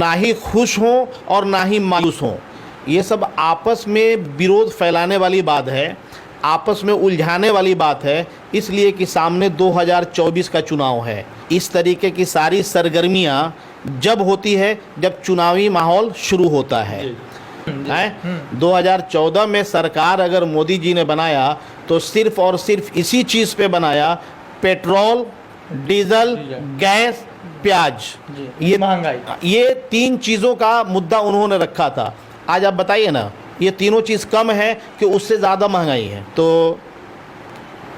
ना ही खुश हों और ना ही मायूस हों। ये सब आपस में विरोध फैलाने वाली बात है, आपस में उलझाने वाली बात है, इसलिए कि सामने 2024 का चुनाव है। इस तरीके की सारी सरगर्मियां जब होती है जब चुनावी माहौल शुरू होता है। 2014 में सरकार अगर मोदी जी ने बनाया तो सिर्फ और सिर्फ इसी चीज़ पे बनाया, पेट्रोल, डीजल, गैस, प्याज, ये महंगाई, ये तीन चीज़ों का मुद्दा उन्होंने रखा था। आज आप बताइए ना, ये तीनों चीज़ कम है कि उससे ज़्यादा महंगाई है। तो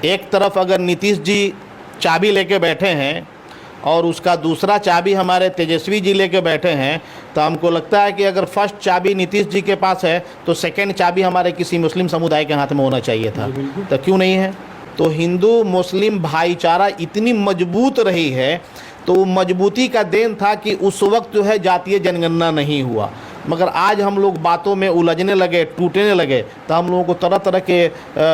एक तरफ अगर नीतीश जी चाबी लेके बैठे हैं और उसका दूसरा चाबी हमारे तेजस्वी जी लेके बैठे हैं, तो हमको लगता है कि अगर फर्स्ट चाबी नीतीश जी के पास है तो सेकंड चाबी हमारे किसी मुस्लिम समुदाय के हाथ में होना चाहिए था। तो क्यों नहीं है? तो हिंदू मुस्लिम भाईचारा इतनी मजबूत रही है, तो मजबूती का देन था कि उस वक्त जो है जातीय जनगणना नहीं हुआ। मगर आज हम लोग बातों में उलझने लगे, टूटने लगे, तो हम लोगों को तरह तरह के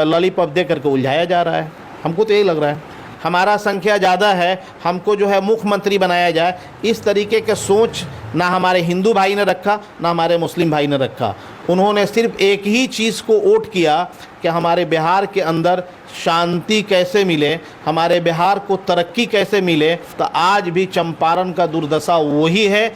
लॉलीपॉप दे करके उलझाया जा रहा है। हमको तो यही लग रहा है हमारा संख्या ज़्यादा है, हमको जो है मुख्यमंत्री बनाया जाए, इस तरीके के सोच ना हमारे हिंदू भाई ने रखा ना हमारे मुस्लिम भाई ने रखा। उन्होंने सिर्फ एक ही चीज़ को वोट किया कि हमारे बिहार के अंदर शांति कैसे मिले, हमारे बिहार को तरक्की कैसे मिले। तो आज भी चंपारण का दुर्दशा वही है,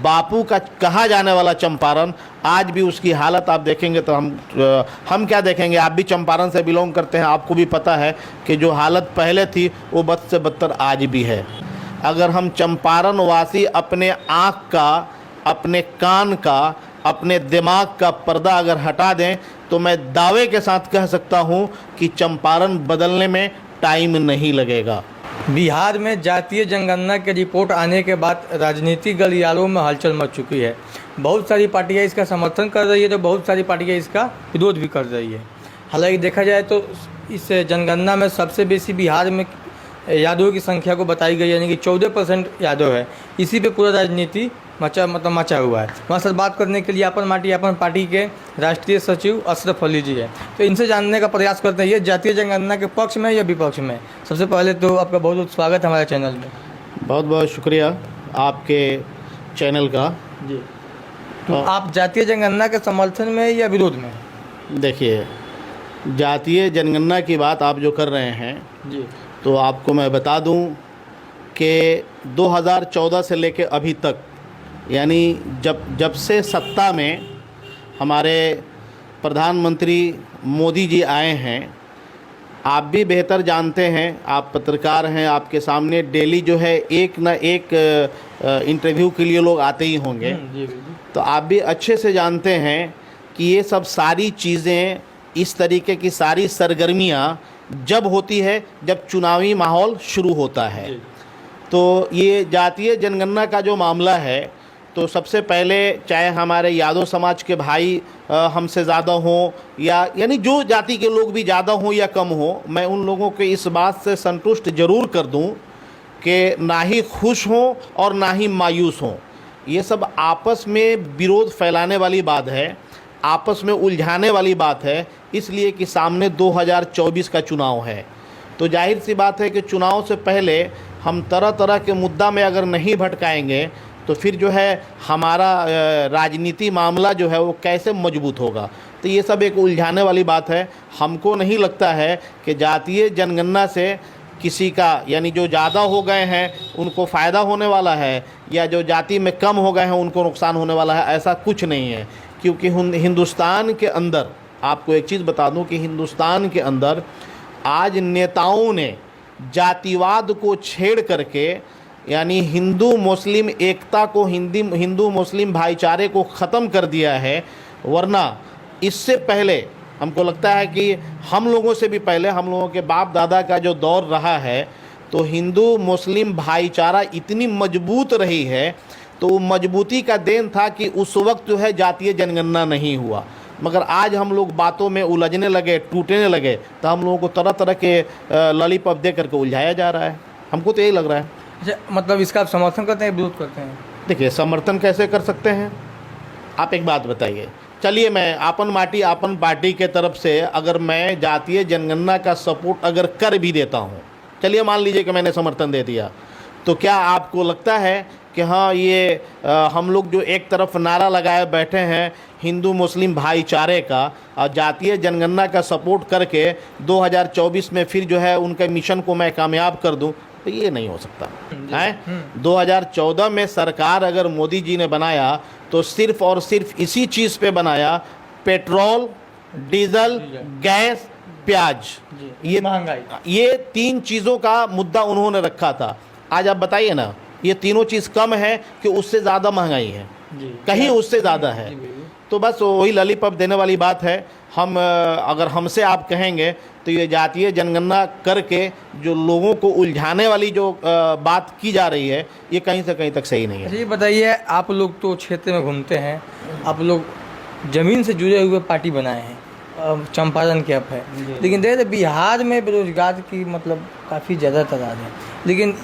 बापू का कहा जाने वाला चंपारण, आज भी उसकी हालत आप देखेंगे तो हम क्या देखेंगे। आप भी चंपारण से बिलोंग करते हैं, आपको भी पता है कि जो हालत पहले थी वो बद से बदतर आज भी है। अगर हम चंपारण वासी अपने आँख का, अपने कान का, अपने दिमाग का पर्दा अगर हटा दें तो मैं दावे के साथ कह सकता हूं कि चंपारण बदलने में टाइम नहीं लगेगा। बिहार में जातीय जनगणना की रिपोर्ट आने के बाद राजनीतिक गलियारों में हलचल मच चुकी है। बहुत सारी पार्टियां इसका समर्थन कर रही है तो बहुत सारी पार्टियां इसका विरोध भी कर रही है। हालांकि देखा जाए तो इस जनगणना में सबसे बेसी बिहार में यादवों की संख्या को बताई गई, यानी कि 14% यादव है। इसी पे पूरा राजनीति मचा हुआ है। हमारे साथ बात करने के लिए अपन पार्टी के राष्ट्रीय सचिव अशरफ अली जी है, तो इनसे जानने का प्रयास करते हैं ये जातीय जनगणना के पक्ष में या विपक्ष में। सबसे पहले तो आपका बहुत बहुत स्वागत है हमारे चैनल में। बहुत बहुत शुक्रिया आपके चैनल का जी। तो आप जातीय जनगणना के समर्थन में या विरोध में? देखिए, जातीय जनगणना की बात आप जो कर रहे हैं जी, तो आपको मैं बता दूं कि 2014 से लेकर अभी तक, यानी जब से सत्ता में हमारे प्रधानमंत्री मोदी जी आए हैं, आप भी बेहतर जानते हैं, आप पत्रकार हैं, आपके सामने डेली जो है एक न एक इंटरव्यू के लिए लोग आते ही होंगे। तो आप भी अच्छे से जानते हैं कि ये सब सारी चीज़ें, इस तरीके की सारी सरगर्मियां जब होती है जब चुनावी माहौल शुरू होता है। तो ये जातीय जनगणना का जो मामला है, तो सबसे पहले चाहे हमारे यादव समाज के भाई हमसे ज़्यादा हों यानी जो जाति के लोग भी ज़्यादा हों या कम हों, मैं उन लोगों के इस बात से संतुष्ट ज़रूर कर दूं कि ना ही खुश हों और ना ही मायूस हों। ये सब आपस में विरोध फैलाने वाली बात है, आपस में उलझाने वाली बात है, इसलिए कि सामने 2024 का चुनाव है। तो जाहिर सी बात है कि चुनाव से पहले हम तरह तरह के मुद्दा में अगर नहीं भटकाएंगे तो फिर जो है हमारा राजनीति मामला जो है वो कैसे मजबूत होगा। तो ये सब एक उलझाने वाली बात है। हमको नहीं लगता है कि जातीय जनगणना से किसी का, यानी जो ज़्यादा हो गए हैं उनको फ़ायदा होने वाला है या जो जाति में कम हो गए हैं उनको नुकसान होने वाला है, ऐसा कुछ नहीं है। क्योंकि हिंदुस्तान के अंदर, आपको एक चीज़ बता दूं कि हिंदुस्तान के अंदर आज नेताओं ने जातिवाद को छेड़ करके, यानी हिंदू मुस्लिम एकता को, हिंदू मुस्लिम भाईचारे को ख़त्म कर दिया है। वरना इससे पहले हमको लगता है कि हम लोगों से भी पहले, हम लोगों के बाप दादा का जो दौर रहा है, तो हिंदू मुस्लिम भाईचारा इतनी मजबूत रही है, तो मजबूती का देन था कि उस वक्त जो है जातीय जनगणना नहीं हुआ। मगर आज हम लोग बातों में उलझने लगे, टूटने लगे, तो हम लोगों को तरह तरह के लॉलीपॉप दे करके उलझाया जा रहा है। हमको तो यही लग रहा है। अच्छा, मतलब इसका आप समर्थन करते हैं, विरोध करते हैं? देखिए, समर्थन कैसे कर सकते हैं आप एक बात बताइए। चलिए, मैं आपन माटी आपन पार्टी के तरफ से अगर मैं जातीय जनगणना का सपोर्ट अगर कर भी देता हूँ, चलिए मान लीजिए कि मैंने समर्थन दे दिया, तो क्या आपको लगता है कि हाँ ये हम लोग जो एक तरफ नारा लगाए बैठे हैं हिंदू मुस्लिम भाईचारे का और जातीय जनगणना का सपोर्ट करके 2024 में फिर जो है उनके मिशन को मैं कामयाब कर दूं, तो ये नहीं हो सकता है। 2014 में सरकार अगर मोदी जी ने बनाया तो सिर्फ और सिर्फ इसी चीज़ पे बनाया, पेट्रोल, डीजल, गैस, प्याज, ये महंगाई, ये 3 चीज़ों का मुद्दा उन्होंने रखा था। आज आप बताइए ना, ये तीनों चीज़ कम है कि उससे ज़्यादा महंगाई है, कहीं उससे ज़्यादा है। तो बस वही लॉलीपॉप देने वाली बात है। हम अगर हमसे आप कहेंगे तो ये जातीय जनगणना करके जो लोगों को उलझाने वाली जो बात की जा रही है, ये कहीं से कहीं तक सही नहीं है। ये बताइए, आप लोग तो क्षेत्र में घूमते हैं, आप लोग ज़मीन से जुड़े हुए पार्टी बनाए हैं, चंपारण कैंप है, लेकिन देखिए बिहार में बेरोजगार की मतलब काफ़ी ज़्यादा तादाद है। लेकिन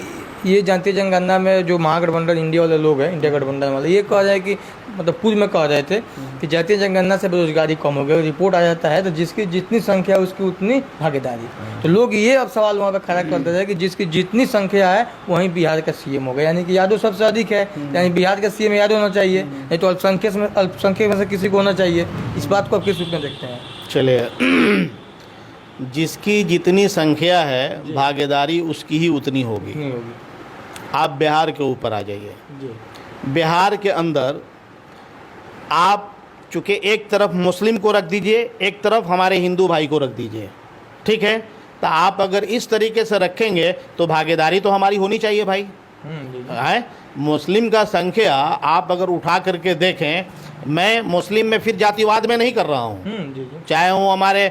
ये जातीय जनगणना में जो महागठबंधन इंडिया वाले लोग हैं, इंडिया गठबंधन वाले, ये कह रहे हैं कि मतलब पूर्व में कह रहे थे कि जातीय जनगणना से बेरोजगारी कम हो गई। रिपोर्ट आ जाता है तो जिसकी जितनी संख्या है उसकी उतनी भागीदारी। तो लोग ये अब सवाल वहाँ पे खड़ा करते थे कि जिसकी जितनी संख्या है वहीं बिहार का सीएम होगा, यानी कि यादव सबसे अधिक है, यानी बिहार का सीएम यादव होना चाहिए, नहीं तो अल्पसंख्यक में से किसी को होना चाहिए। इस बात को आप किस रूप में देखते हैं? चलिए, जिसकी जितनी संख्या है भागीदारी उसकी ही उतनी होगी। नहीं होगी। आप बिहार के ऊपर आ जाइए। जी, बिहार के अंदर आप चूँकि एक तरफ मुस्लिम को रख दीजिए, एक तरफ हमारे हिंदू भाई को रख दीजिए, ठीक है। तो आप अगर इस तरीके से रखेंगे तो भागीदारी तो हमारी होनी चाहिए भाई, जी, है। मुस्लिम का संख्या आप अगर उठा करके देखें, मैं मुस्लिम में फिर जातिवाद में नहीं कर रहा हूँ, जी, जी। चाहे वो हमारे